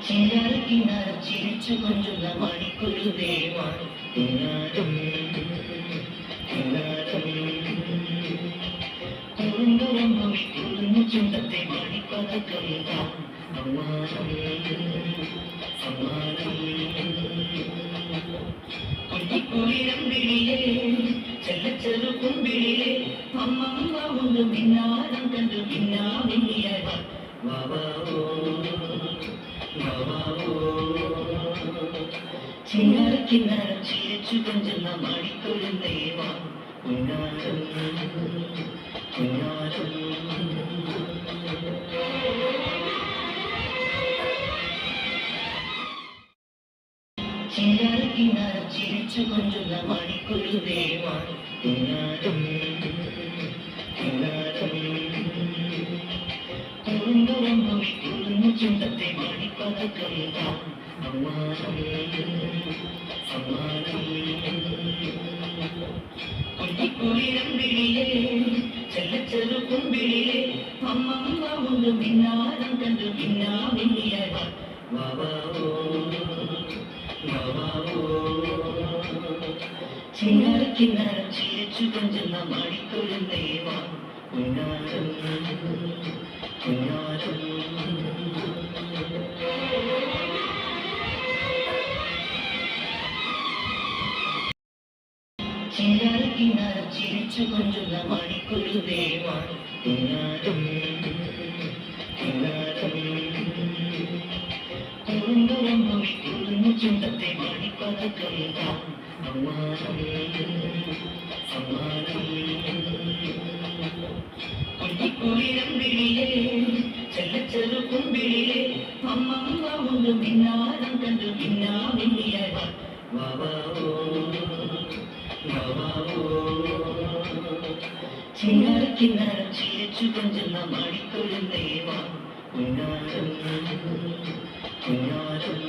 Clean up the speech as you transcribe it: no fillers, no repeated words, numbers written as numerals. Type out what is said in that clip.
ചിലർക്കിണർ ചിരിച്ചു കൊണ്ടുള്ള മണിക്കുരുവേവാണ് കുറുമ്പുറം കുറിക്കുന്നു ചുണ്ടത്തെ മണിപ്പതക്കം സമ്മാനം സമ്മാനം കുട്ടിക്കുളിരം വിളിയേ ചെല്ലച്ചെറു കുമ്പിളിയെ അമ്മമ്മ ഒന്ന് പിന്നാരം കണ്ടു പിന്നാമിന്നിയ ചിന്നറക്കിന്നരം ചിരിച്ചു കൊഞ്ചുന്ന മണിക്കൊഴുന്നേവാ ഉന്നാരം ഉന്നാരം ചിന്നറക്കിന്നരം ചിരിച്ചു കൊഞ്ചുന്ന മണിക്കൊഴുന്നേവാ ഉന്നാരം ഉന്നാരം കുറുമ്പുറം കുറിക്കുന്നു ചുണ്ടത്തെ മണിപ്പതക്കം സമ്മാനം സമ്മാനം കുട്ടിക്കുളിരം വിളിയേ ചെല്ലച്ചെറു കുമ്പിളിയെ അമ്മമ്മ ഒന്ന് പിന്നാരം കണ്ടു പിന്നാമിന്നിയ ചിന്നറക്കിന്നരം ചിരിച്ചു കൊഞ്ചുന്ന മണിക്കൊഴുന്നേവാ ഉന്നാരം ഉന്നാരം ചിന്നറക്കിന്നരം ചിരിച്ചു കൊഞ്ചുന്ന മണിക്കൊഴുന്നേവാ ഉന്നാരം ഉന്നാരം കുറുമ്പുറം കുറിക്കുന്നു ചുണ്ടത്തെ മണിപ്പതക്കം സമ്മാനം സമ്മാനം കുട്ടിക്കുളിരം വിളിയേ ചെല്ലച്ചെറു കുമ്പിളിയെ അമ്മമ്മ ഒന്ന് പിന്നാരം കണ്ടു പിന്നാമിന്നിയ ചിന്നറക്കിന്നരം ചിരിച്ചു കൊഞ്ചുന്ന മണിക്കൊഴുന്നേവാ ഉന്നാരം ഉന്നാരം